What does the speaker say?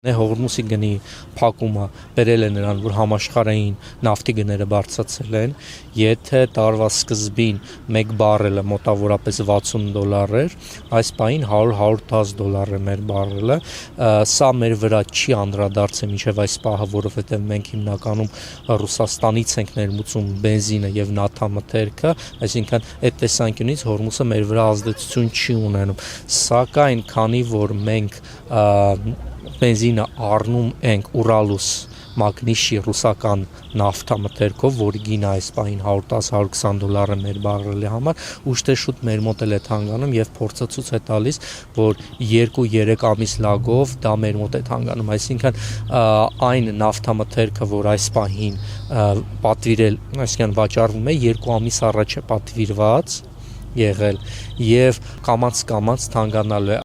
Հորմուզի գնի փակումը բերել է նրան, որ համաշխարհային նավթի գները բարձրացել են, եթե տարվա սկզբին 1 բարելը մոտավորապես $60 էր, այս պահին $100-110 է մեր բարելը, սա մեր վրա չի անդրադարձել մինչև այս պահը, որովհետև մենք հիմնականում Ռուսաստանից ենք ներմուծում բենզինը եւ նավթամթերքը, այսինքն այդ տեսանկյունից Հորմուզը մեր վրա ազդեցություն չի ունենում, սակայն քանի որ մենք բենզինը առնում ենք Ուրալուս մագնիշի ռուսական նավթամթերքով, որի գինը այս պահին $110-120 է մեր բարելի համար, ուշ թե շուտ մեր մոտ էլ է հանգանում եւ փորձը ցույց է տալիս, որ 2-3 ամիս լագով դա մեր մոտ է հանգանում, այսինքն այն նավթամթերքը, որ այս պահին պատվիրել, այսինքն վաճառվում է 2 ամիս առաջ է պատվիրված եղել եւ կամած թանկանալու է